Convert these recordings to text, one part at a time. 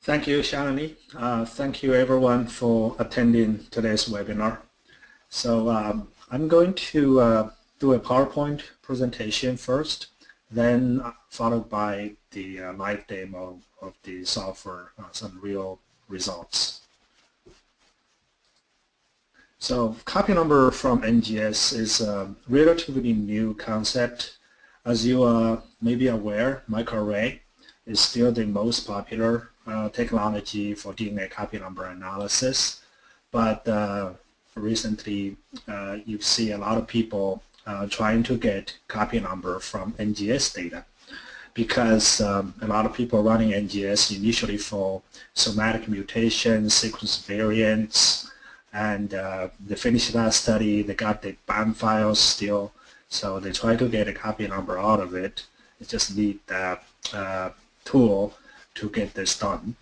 Thank you, Shalini. Thank you, everyone, for attending today's webinar. So I'm going to do a PowerPoint presentation first, then followed by the live demo of the software, some real results. So copy number from NGS is a relatively new concept. As you may be aware, microarray is still the most popular technology for DNA copy number analysis, but recently you see a lot of people trying to get copy number from NGS data, because a lot of people running NGS initially for somatic mutations, sequence variants, and they finished that study, they got the BAM files still, so they try to get a copy number out of it. They just need that tool to get this done.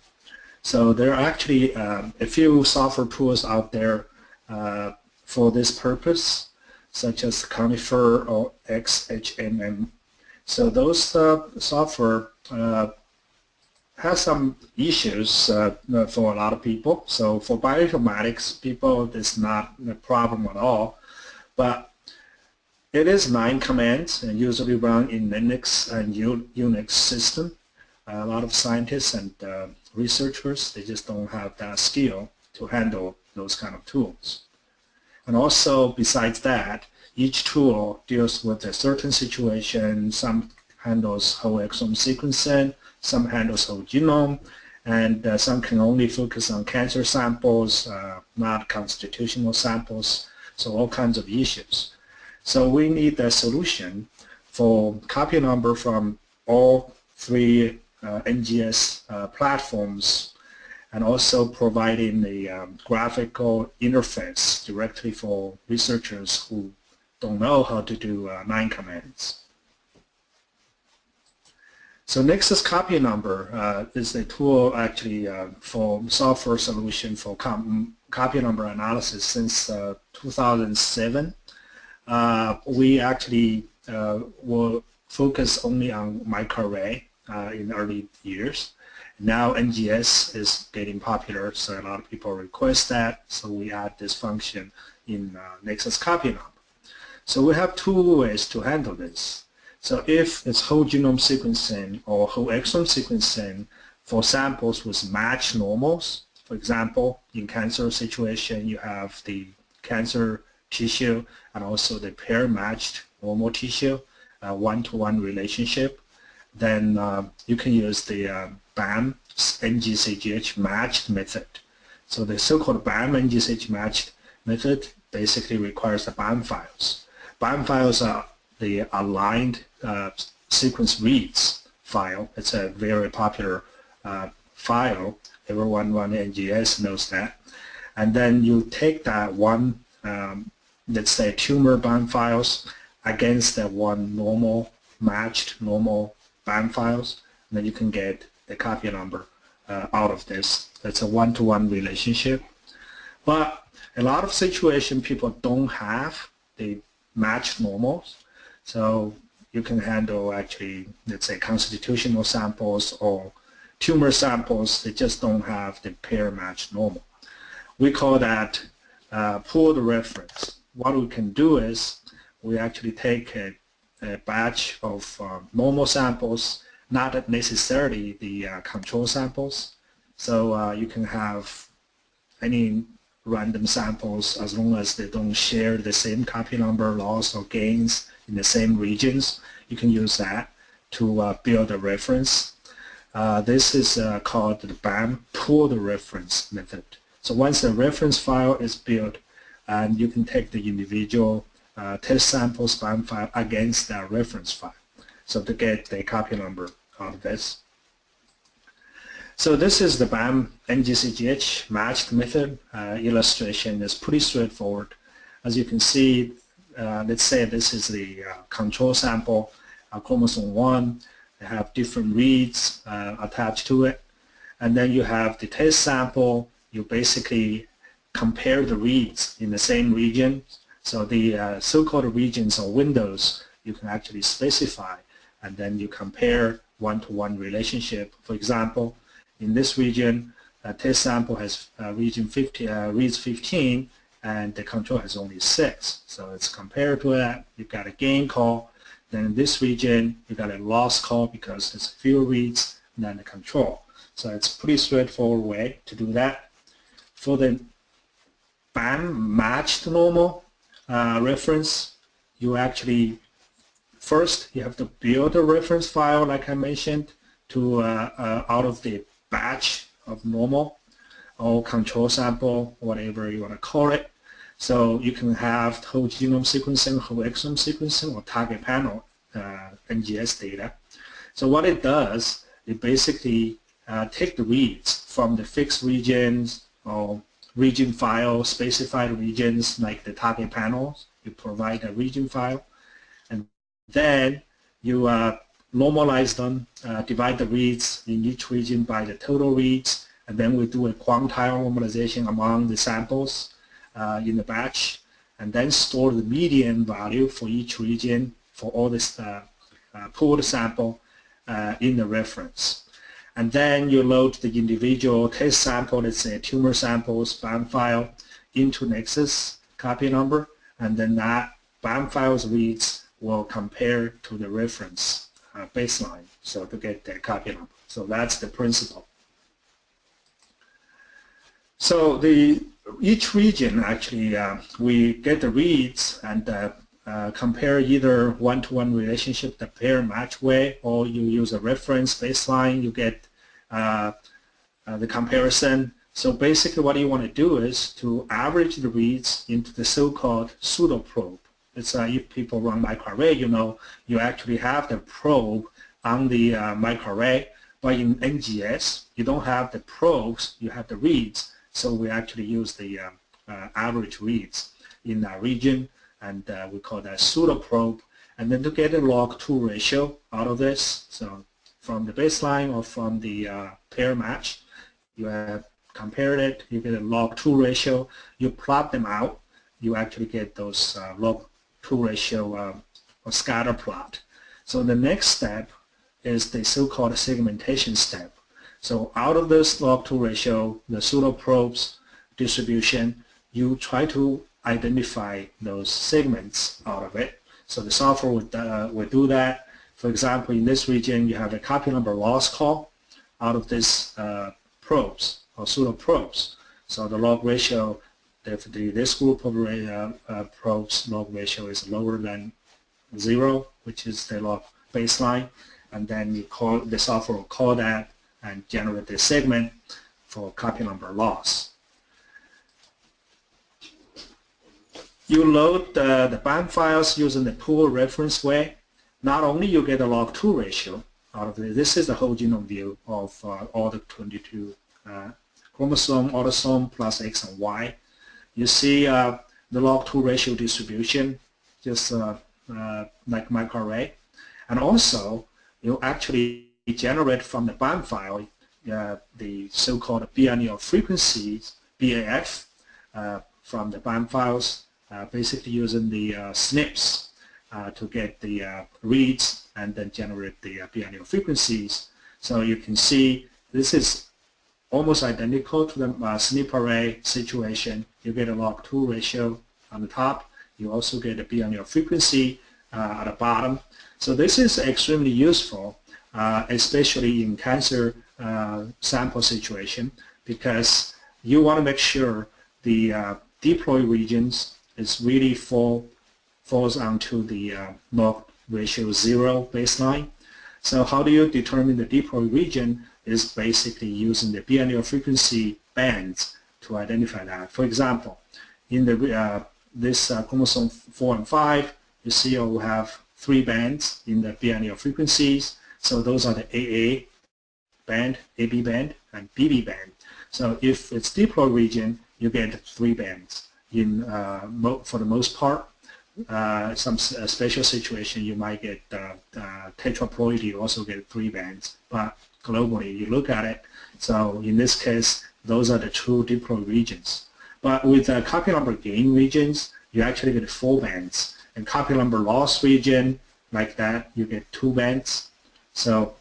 So there are actually a few software tools out there for this purpose, such as Conifer or XHMM. So those software has some issues for a lot of people. So for bioinformatics people, it's not a problem at all, but it is 9 commands and usually run in Linux and Unix system. A lot of scientists and researchers, they just don't have that skill to handle those kind of tools. And also, besides that, each tool deals with a certain situation. Some handles whole exome sequencing, some handles whole genome, and some can only focus on cancer samples, not constitutional samples, so all kinds of issues. So we need a solution for copy number from all 3 NGS platforms, and also providing a graphical interface directly for researchers who don't know how to do 9 commands. So Nexus Copy Number is a tool actually for software solution for copy number analysis since 2007. We actually will focus only on microarray in early years. Now NGS is getting popular, so a lot of people request that, so we add this function in Nexus Copy Number. So we have 2 ways to handle this. So if it's whole genome sequencing or whole exome sequencing for samples with matched normals, for example, in cancer situation you have the cancer tissue and also the pair-matched normal tissue, one-to-one relationship, then you can use the BAM NGCGH matched method. So the so-called BAM NGCGH matched method basically requires the BAM files. BAM files are the aligned sequence reads file. It's a very popular file. Everyone running NGS knows that. And then you take that one, let's say tumor BAM files against that one normal matched normal BAM files, and then you can get the copy number out of this. That's a one-to-one relationship. But a lot of situations people don't have the matched normals, so you can handle actually, let's say, constitutional samples or tumor samples. They just don't have the pair-matched normal. We call that pooled reference. What we can do is we actually take a batch of normal samples, not necessarily the control samples. So you can have any random samples as long as they don't share the same copy number, loss or gains in the same regions. You can use that to build a reference. This is called the BAM pooled reference method. So once the reference file is built, and you can take the individual test samples BAM file against that reference file, so to get the copy number out of this. So this is the BAM NGCGH matched method. Illustration is pretty straightforward. As you can see, let's say this is the control sample, chromosome 1. They have different reads attached to it. And then you have the test sample. You basically compare the reads in the same region. So the so-called regions or windows you can actually specify, and then you compare one-to-one relationship. For example, in this region, test sample has region 50, reads 15, and the control has only 6. So it's compared to that. You've got a gain call. Then in this region, you got a loss call because there's fewer reads than the control. So it's a pretty straightforward way to do that. For the BAM matched normal reference, you actually first you have to build a reference file, like I mentioned, to out of the batch of normal or control sample, whatever you want to call it. So you can have whole genome sequencing, whole exome sequencing, or target panel NGS data. So what it does, it basically take the reads from the fixed regions or region file, specified regions like the target panels. You provide a region file, and then you normalize them, divide the reads in each region by the total reads, and then we do a quantile normalization among the samples in the batch, and then store the median value for each region for all this pooled sample in the reference. And then you load the individual test sample, let's say tumor samples, BAM file, into Nexus Copy Number, and then that BAM file's reads will compare to the reference baseline, so to get the copy number. So that's the principle. So each region actually, we get the reads and compare either one-to-one relationship, the pair match way, or you use a reference baseline, you get the comparison. So basically what you want to do is to average the reads into the so-called pseudo probe. It's if people run microarray, you know, you actually have the probe on the microarray, but in NGS, you don't have the probes, you have the reads. So we actually use the average reads in that region, and we call that pseudo probe. And then to get a log2 ratio out of this, so from the baseline or from the pair match, you have compared it, you get a log2 ratio, you plot them out, you actually get those log2 ratio or scatter plot. So the next step is the so-called segmentation step. So out of this log2 ratio, the pseudo probes distribution, you try to identify those segments out of it. So the software would do that. For example, in this region, you have a copy number loss call out of this probes or pseudo probes. So the log ratio, this group of probes log ratio is lower than 0, which is the log baseline, and then the software will call that and generate the segment for copy number loss. You load the BAM files using the pool reference way. Not only you get a log2 ratio out of this is the whole genome view of all the 22 chromosome, autosome plus X and Y. You see the log2 ratio distribution, just like microarray. And also, you actually generate from the BAM file the so-called biennial frequencies, BAF, from the BAM files, basically using the SNPs to get the reads and then generate the biennial frequencies. So you can see this is almost identical to the SNP array situation. You get a log2 ratio on the top. You also get a biennial frequency at the bottom. So this is extremely useful, especially in cancer sample situation, because you want to make sure the deploy regions is really falls onto the log ratio 0 baseline. So how do you determine the deploy region is basically using the biennial frequency bands to identify that. For example, in the this chromosome 4 and 5, you see we have 3 bands in the biennial frequencies. So those are the AA band, AB band, and BB band. So if it's deploy region, you get 3 bands. In for the most part, some special situation you might get tetraploid, you also get 3 bands. But globally, you look at it. So in this case, those are the true deploy regions. But with copy number gain regions, you actually get 4 bands. And copy number loss region, like that, you get 2 bands. So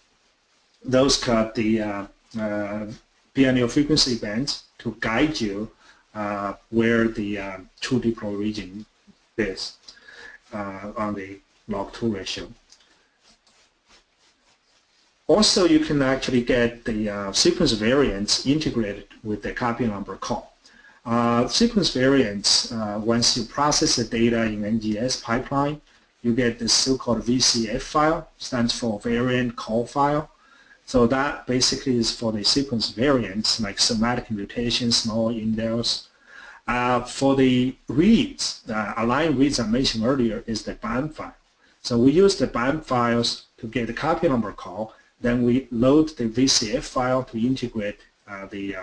those got the biennial frequency bands to guide you where the true dipole region is on the log2 ratio. Also, you can actually get the sequence variants integrated with the copy number call. Sequence variants, once you process the data in NGS pipeline, you get this so-called VCF file, stands for variant call file. So that basically is for the sequence variants like somatic mutations, small indels. For the reads, the aligned reads I mentioned earlier is the BAM file. So we use the BAM files to get the copy number call. Then we load the VCF file to integrate the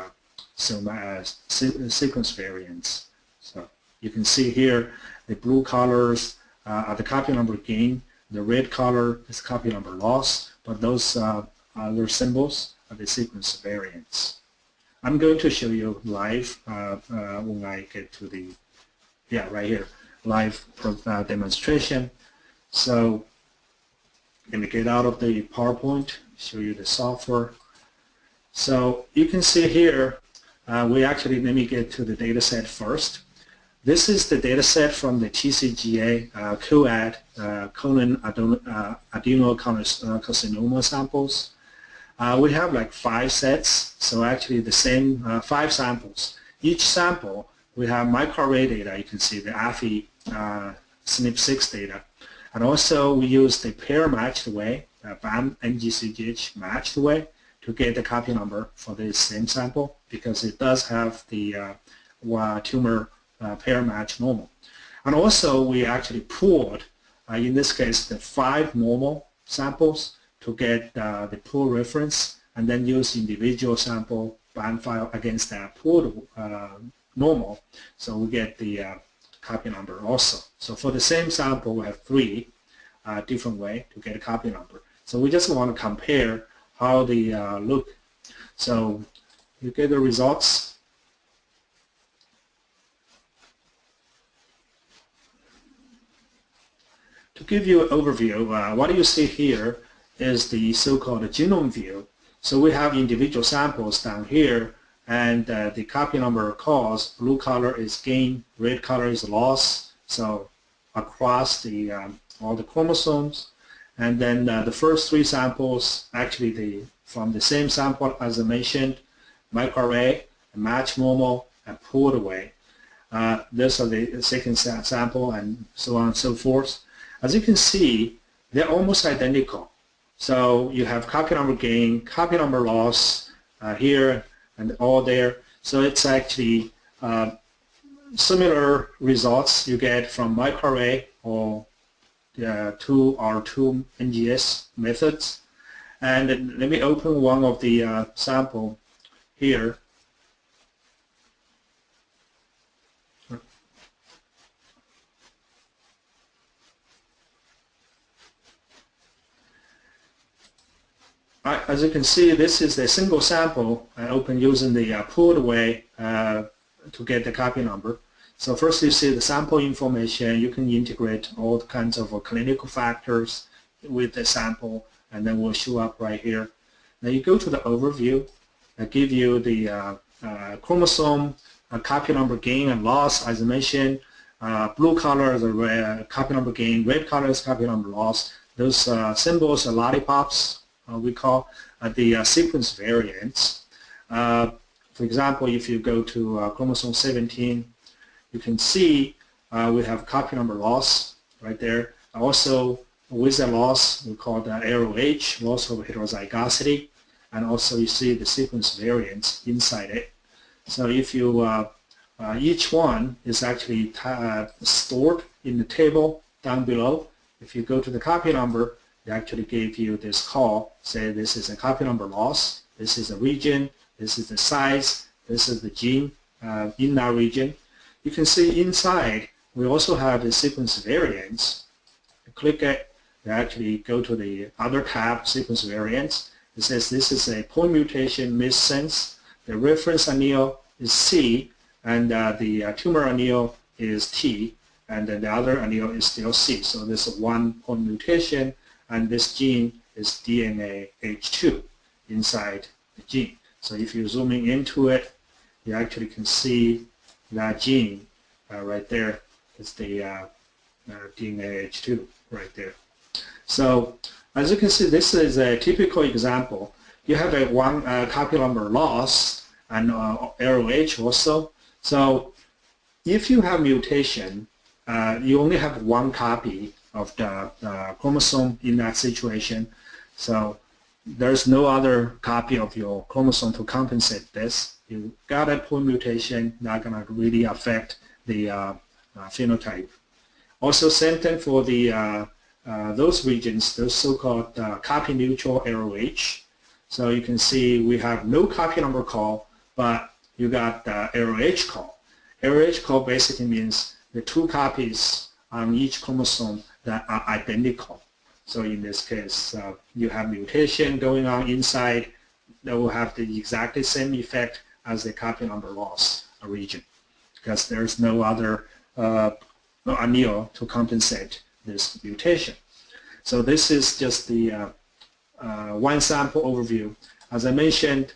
sequence variants. So you can see here the blue colors are the copy number gain, the red color is copy number loss, but those other symbols are the sequence variants. I'm going to show you live when I get to the, right here, live demonstration. So let me get out of the PowerPoint, show you the software. So you can see here, let me get to the data set first. This is the data set from the TCGA coAD colon adenocarcinoma samples. We have like 5 sets, so actually the same 5 samples. Each sample, we have microarray data. You can see the AFI SNP6 data. And also we use the pair matched way, BAM NGCGH matched way to get the copy number for this same sample because it does have the tumor pair match normal. And also we actually pooled, in this case, the 5 normal samples to get the pool reference and then use individual sample BAM file against that pooled normal. So we get the copy number also. So for the same sample, we have 3 different ways to get a copy number. So we just want to compare how they look. So you get the results. To give you an overview, what you see here is the so-called genome view. So we have individual samples down here, and the copy number calls, blue color is gain, red color is loss, so across the all the chromosomes. And then the first 3 samples, actually from the same sample as I mentioned, microarray, match normal, and pooled away. These are the second sample, and so on and so forth. As you can see, they're almost identical. So you have copy number gain, copy number loss here, and all there. So it's actually similar results you get from microarray or 2 NGS methods. And let me open one of the sample here. As you can see, this is a single sample I opened using the pooled way to get the copy number. So first you see the sample information. You can integrate all kinds of clinical factors with the sample, and then will show up right here. Now you go to the overview. I give you the chromosome, copy number gain and loss, as I mentioned. Blue color is the copy number gain, red color is copy number loss. Those symbols are lollipops. We call the sequence variants. For example, if you go to chromosome 17, you can see we have copy number loss right there. Also, with the loss, we call the arrow H, loss of heterozygosity, and also you see the sequence variants inside it. So if you, each one is actually stored in the table down below. If you go to the copy number, they actually gave you this call, say this is a copy number loss, this is a region, this is the size, this is the gene in that region. You can see inside we also have the sequence variants. You click it, you actually go to the other tab, sequence variants. It says this is a point mutation missense. The reference allele is C, and the tumor allele is T, and then the other allele is still C. So this is one point mutation, and this gene is DNA H2 inside the gene. So if you're zooming into it, you actually can see that gene right there is the DNA H2 right there. So as you can see, this is a typical example. You have a one copy number loss and arrow H also. So if you have mutation, you only have one copy of the chromosome in that situation. So there's no other copy of your chromosome to compensate this. You got a point mutation, not going to really affect the phenotype. Also, same thing for the those regions, those so-called copy neutral arrow H. So you can see we have no copy number call, but you got the arrow H call. Arrow H call basically means the two copies on each chromosome that are identical. So in this case, you have mutation going on inside that will have the exactly same effect as the copy number loss region, because there's no other allele to compensate this mutation. So this is just the one sample overview. As I mentioned,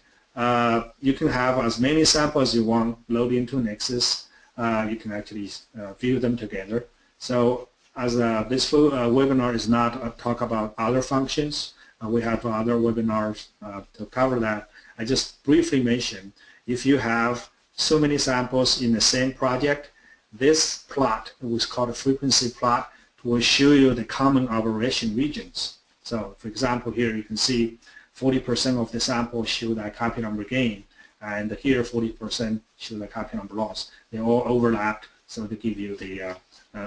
you can have as many samples as you want load into Nexus. You can actually view them together. So as this webinar is not talk about other functions, we have other webinars to cover that. I just briefly mentioned, if you have so many samples in the same project, this plot, which is called a frequency plot, will show you the common aberration regions. So for example, here you can see 40% of the samples show that copy number gain, and here 40% show the copy number loss. They all overlap, so they give you the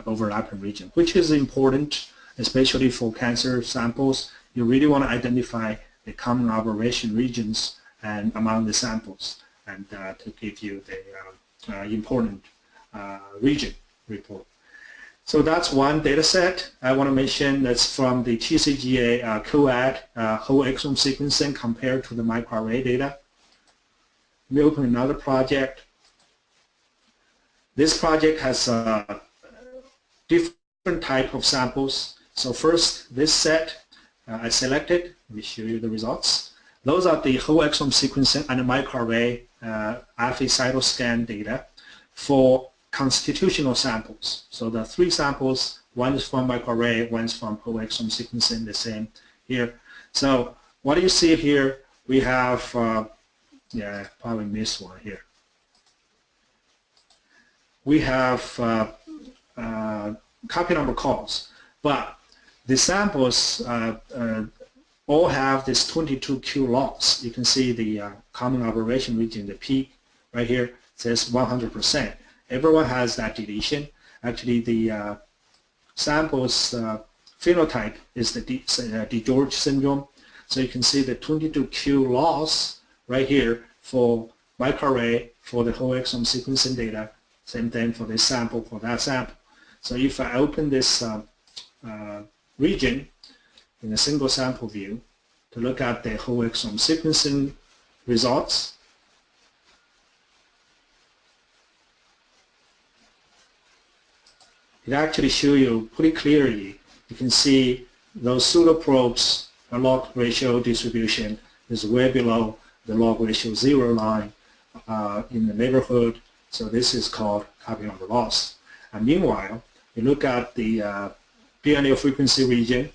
overlapping region, which is important, especially for cancer samples. You really want to identify the common aberration regions and among the samples, and to give you the important region report. So that's one data set. I want to mention that's from the TCGA COAD whole exome sequencing compared to the microarray data. Let me open another project. This project has different type of samples. So first, this set I selected. Let me show you the results. Those are the whole exome sequencing and the microarray alpha cytoscan data for constitutional samples. So the three samples, one is from microarray, one is from whole exome sequencing, the same here. So what do you see here? We have, yeah, I probably missed one here. We have copy number calls, but the samples all have this 22q loss. You can see the common aberration region, the peak right here says 100%. Everyone has that deletion. Actually, the sample's phenotype is the DeGeorge syndrome. So you can see the 22q loss right here for microarray for the whole exome sequencing data. Same thing for this sample, for that sample. So if I open this region in a single sample view to look at the whole exome sequencing results, it actually shows you pretty clearly. You can see those pseudoprobes, the log ratio distribution is way below the log ratio 0 line in the neighborhood. So this is called copy number loss. And meanwhile, you look at the DNA frequency region,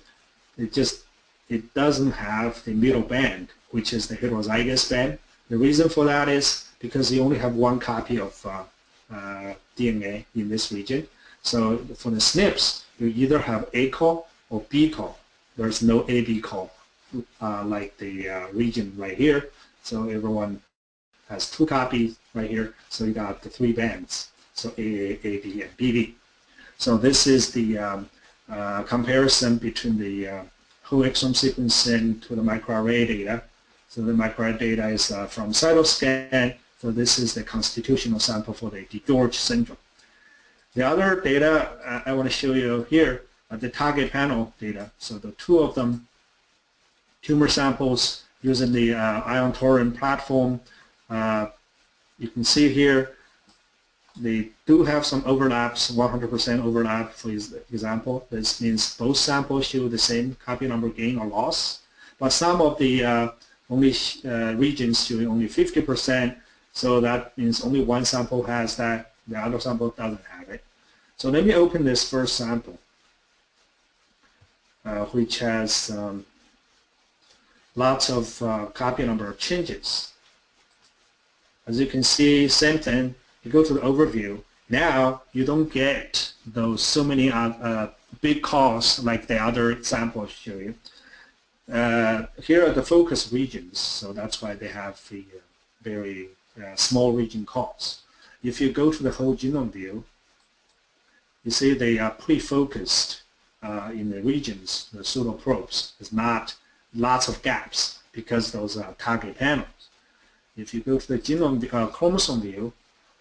it doesn't have the middle band, which is the heterozygous band. The reason for that is because you only have one copy of DNA in this region. So for the SNPs, you either have A call or B call. There's no AB call like the region right here. So everyone has two copies right here. So you got the three bands. So AA, AB, and BB. So this is the comparison between the whole exome sequencing to the microarray data. So the microarray data is from cytoscan. So this is the constitutional sample for the DeGeorge syndrome. The other data I want to show you here are the target panel data. So the two of them, tumor samples using the Ion Torrent platform. You can see here they do have some overlaps, 100% overlap for example. This means both samples show the same copy number gain or loss. But some of the only regions showing only 50%. So that means only one sample has that, the other sample doesn't have it. So let me open this first sample, which has lots of copy number changes. As you can see, same thing, you go to the overview. Now you don't get those so many big calls like the other samples show you. Here are the focus regions, so that's why they have the very small region calls. If you go to the whole genome view, you see they are pre-focused in the regions, the pseudo probes. There's not lots of gaps because those are target panels. If you go to the genome chromosome view,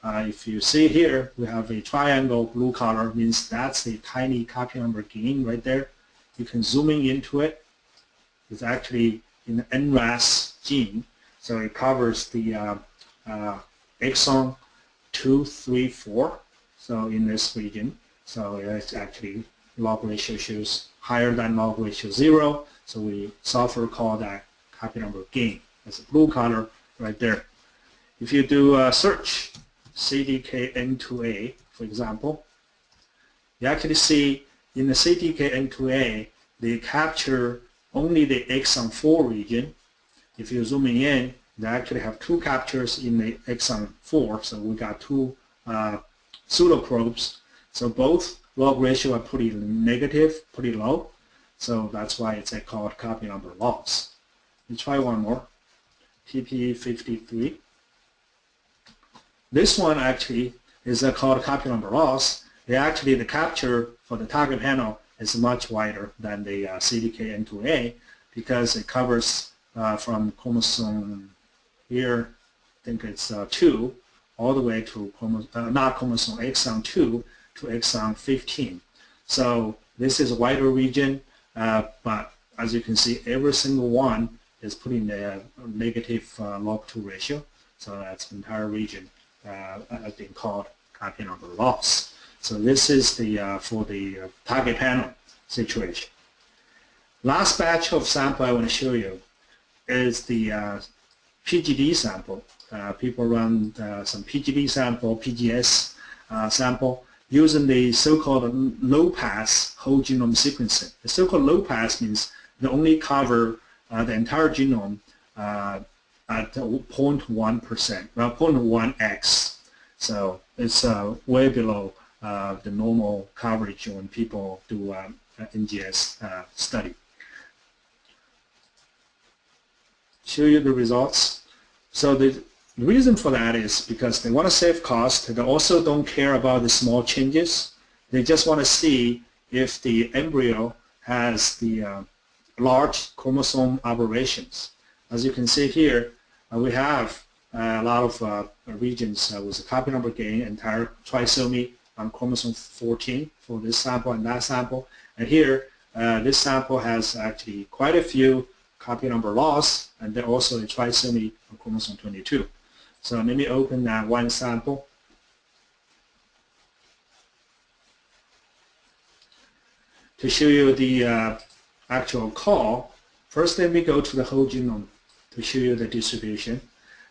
if you see here, we have a triangle blue color, means that's the tiny copy number gain right there. You can zoom in into it. It's actually in the NRAS gene, so it covers the exon 2, 3, 4. So in this region, so it's actually log ratio shows higher than log ratio 0. So we software call that copy number gain. That's a blue color right there. If you do a search, CDKN2A, for example, you actually see in the CDKN2A, they capture only the exon 4 region. If you're zooming in, they actually have two captures in the exon 4, so we got two pseudoprobes. So both log ratio are pretty negative, pretty low. So that's why it's called copy number loss. Let's try one more. PP53. This one actually is called copy number loss. The capture for the target panel is much wider than the CDKN2A because it covers from chromosome here, I think it's 2, all the way to exon 2 to exon 15. So this is a wider region, but as you can see, every single one is putting the negative log2 ratio. So that's the entire region has been called copy number loss. So this is the for the target panel situation. Last batch of sample I want to show you is the PJD sample. People run some PJD sample, PGS sample, using the so-called low-pass whole genome sequencing. The so-called low-pass means they only cover the entire genome at 0.1%, well, 0.1x. So it's way below the normal coverage when people do NGS study. Show you the results. So the reason for that is because they want to save cost. They also don't care about the small changes. They just want to see if the embryo has the large chromosome aberrations. As you can see here, we have a lot of regions with a copy number gain, entire trisomy on chromosome 14 for this sample and that sample. And here, this sample has actually quite a few copy number loss, and then also a trisomy on chromosome 22. So let me open that one sample. To show you the actual call, first let me go to the whole genome to show you the distribution.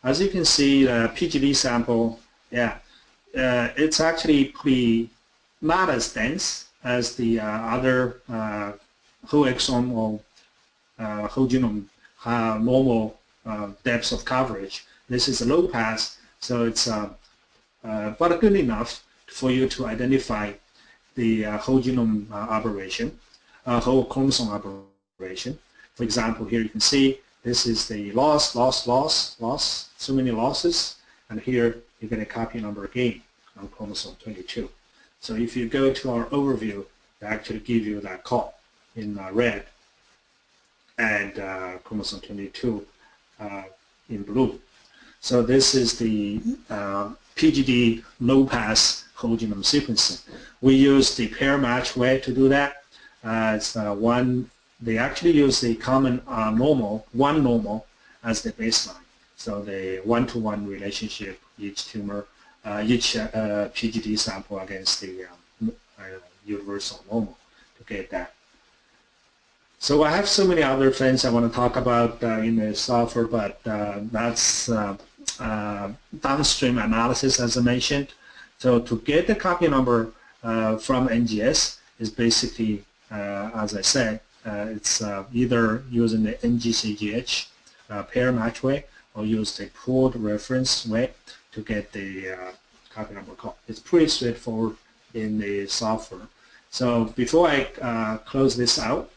As you can see, the PJD sample, it's actually pretty not as dense as the other whole exome or whole genome normal depths of coverage. This is a low pass, so it's but good enough for you to identify the whole genome aberration, whole chromosome aberration. For example, here you can see this is the loss, so many losses, and here you get a copy number gain on chromosome 22. So if you go to our overview, they actually give you that call in red and chromosome 22 in blue. So this is the PJD low-pass whole genome sequencing. We use the pair match way to do that. It's they actually use the common one normal as the baseline. So the one-to-one relationship, each tumor, each PJD sample against the universal normal to get that. So I have so many other things I want to talk about in the software, but that's downstream analysis, as I mentioned. So to get the copy number from NGS is basically, as I said, it's either using the NGCGH pair match way or use the pooled reference way to get the copy number call. It's pretty straightforward in the software. So before I close this out,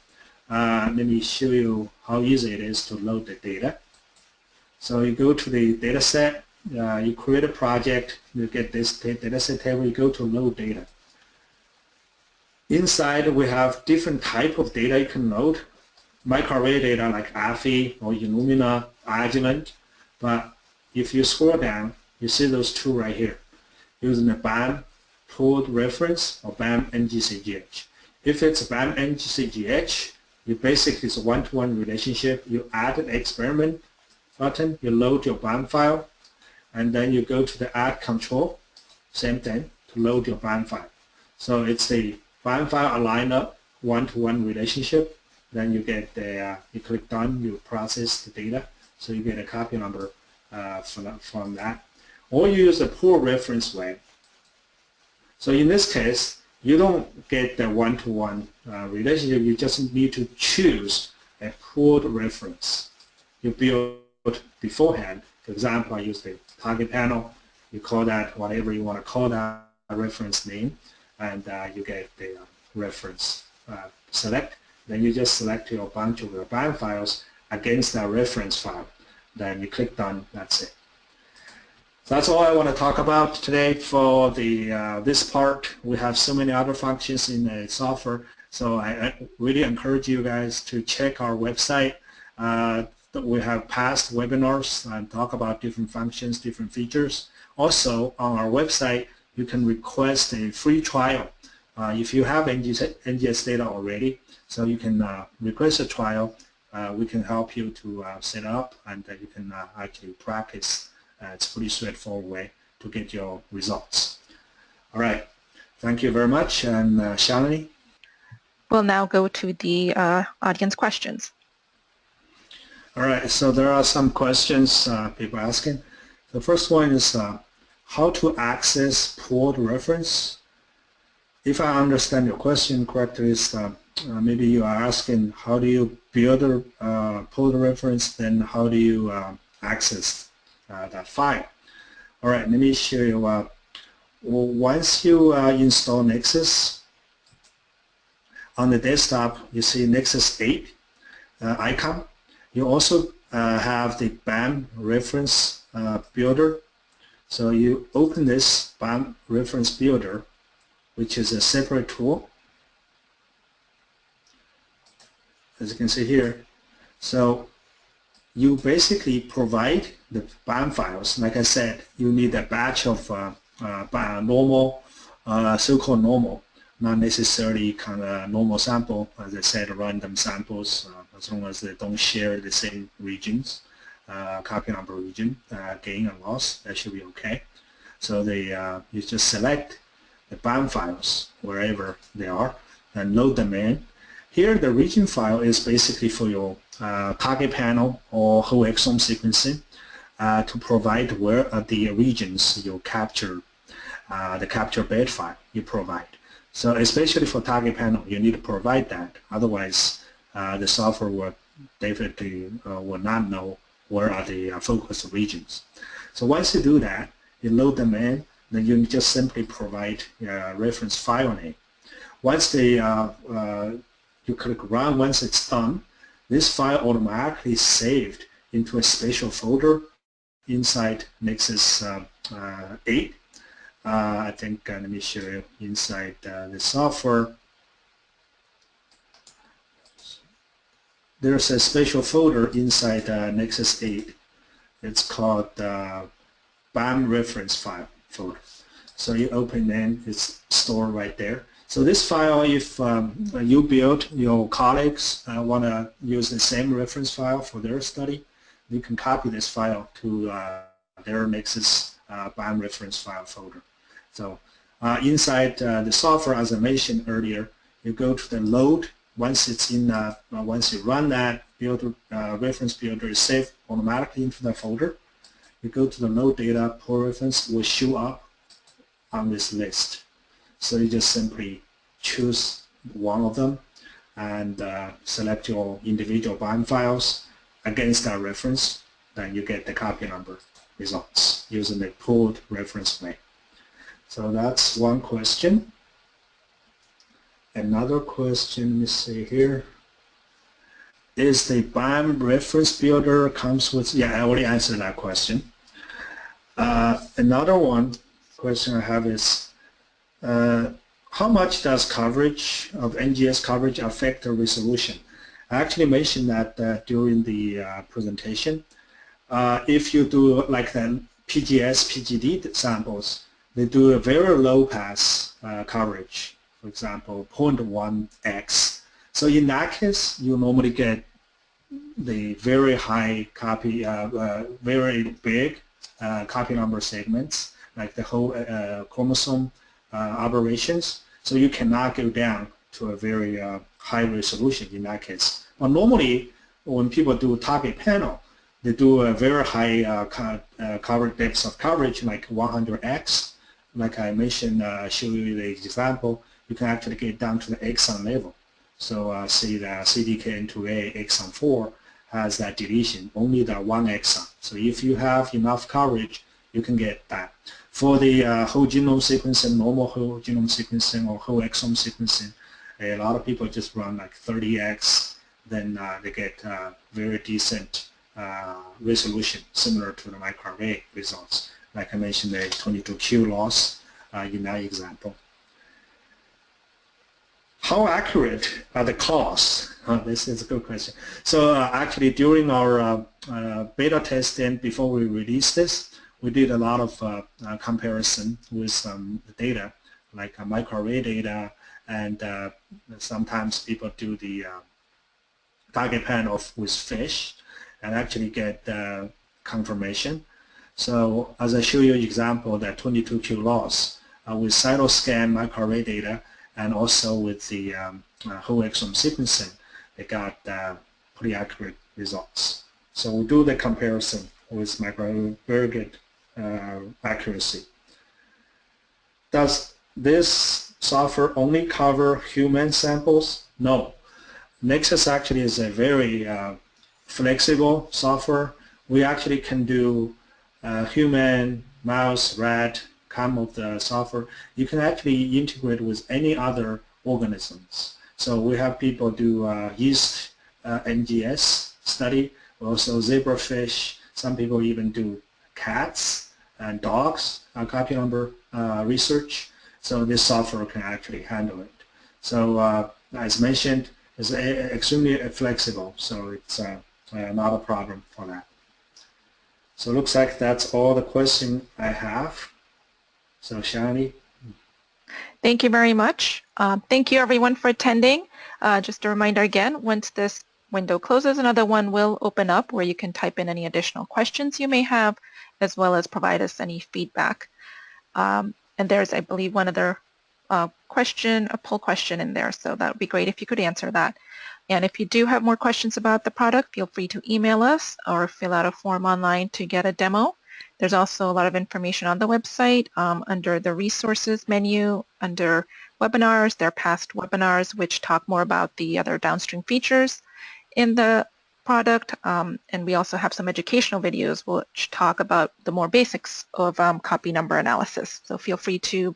let me show you how easy it is to load the data. So you go to the data set, you create a project, you get this data set table, you go to load data. Inside we have different type of data you can load, microarray data like AFI or Illumina, adjuvant, but if you scroll down, you see those two right here, using the BAM pooled reference or BAM NGCGH. If it's BAM NGCGH, you basically it's a one-to-one relationship. You add an experiment button, you load your BAM file, and then you go to the add control, same thing, to load your BAM file. So it's the BAM file align up one-to-one relationship. Then you get the, you click done, you process the data, so you get a copy number from that. Or you use the pool reference way. So in this case, you don't get the one-to-one relationship, you just need to choose a pooled reference. You build beforehand. For example, I use the target panel, you call that whatever you want to call that reference name, and you get the reference select. Then you just select your bunch of your BAM files against that reference file. Then you click done, that's it. That's all I want to talk about today for the this part. We have so many other functions in the software, so I really encourage you guys to check our website. We have past webinars and talk about different functions, different features. Also, on our website, you can request a free trial. If you have NGS data already, so you can request a trial. We can help you to set up, and you can actually practice. It's a pretty straightforward way to get your results. All right. Thank you very much. And Shalini? We'll now go to the audience questions. All right. So there are some questions people asking. The first one is how to access pooled reference. If I understand your question correctly, is maybe you are asking how do you build a pooled reference, then how do you access that file. All right, let me show you. Once you install Nexus, on the desktop you see Nexus 8 icon. You also have the BAM reference builder. So you open this BAM reference builder, which is a separate tool, as you can see here. So you basically provide the BAM files. Like I said, you need a batch of normal, so-called normal, not necessarily kind of normal sample. As I said, random samples, as long as they don't share the same regions, copy number region, gain and loss, that should be okay. So you just select the BAM files wherever they are and load them in. Here the region file is basically for your target panel or whole exome sequencing to provide where are the regions you capture, the capture bed file you provide. So especially for target panel, you need to provide that. Otherwise, the software will definitely will not know where are the focus regions. So once you do that, you load them in, then you just simply provide reference file name. Once you click run, once it's done, this file automatically saved into a special folder inside Nexus 8. I think let me show you inside the software. There's a special folder inside Nexus 8. It's called BAM reference file folder. So you open it, it's stored right there. So this file, if you build, your colleagues want to use the same reference file for their study, you can copy this file to their Nexus BAM reference file folder. So inside the software, as I mentioned earlier, you go to the load once it's in, once you run that builder, reference builder is saved automatically into the folder. You go to the node data, pull reference will show up on this list. So you just simply choose one of them and select your individual bind files against that reference. Then you get the copy number results using the pooled reference way. So that's one question. Another question, let me see here. Is the BIM reference builder comes with, yeah, I already answered that question. Another question I have is, how much does coverage of NGS coverage affect the resolution? I actually mentioned that during the presentation. If you do like the PGS, PJD samples, they do a very low pass coverage. For example, 0.1x. So in that case, you normally get the very high copy, very big copy number segments, like the whole chromosome aberrations. So you cannot go down to a very high resolution in that case. But normally, when people do target panel, they do a very high coverage depths of coverage, like 100x. Like I mentioned, show you the example. You can actually get down to the exon level. So see the CDKN2A exon 4 has that deletion, only that one exon. So if you have enough coverage, you can get that. For the whole genome sequencing, normal whole genome sequencing or whole exome sequencing, a lot of people just run like 30x, then they get very decent resolution, similar to the microarray results. Like I mentioned, the 22Q loss in that example. How accurate are the costs? This is a good question. So actually during our beta testing, before we released this, we did a lot of comparison with the data, like microarray data, and sometimes people do the target panel with fish and actually get confirmation. So as I show you example, that 22Q loss with cytoscan microarray data, and also with the whole exome sequencing, they got pretty accurate results. So we do the comparison with microarray, very good accuracy. Does this software only cover human samples? No. Nexus actually is a very flexible software. We actually can do human, mouse, rat, come of the software. You can actually integrate with any other organisms. So we have people do yeast NGS study, also zebrafish. Some people even do cats and dogs copy number research. So this software can actually handle it. So as mentioned, it's extremely flexible. So it's not a problem for that. So it looks like that's all the questions I have. So Shani. Thank you very much. Thank you everyone for attending. Just a reminder again, once this window closes, another one will open up where you can type in any additional questions you may have, as well as provide us any feedback. And there's, I believe, one other question, a poll question in there, so that would be great if you could answer that. And if you do have more questions about the product, feel free to email us or fill out a form online to get a demo. There's also a lot of information on the website under the resources menu, under webinars. There are past webinars which talk more about the other downstream features in the product, and we also have some educational videos which talk about the more basics of copy number analysis. So feel free to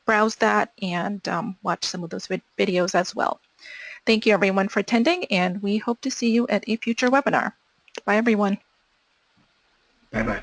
browse that and watch some of those videos as well. Thank you everyone for attending, and we hope to see you at a future webinar. Bye everyone. Bye-bye.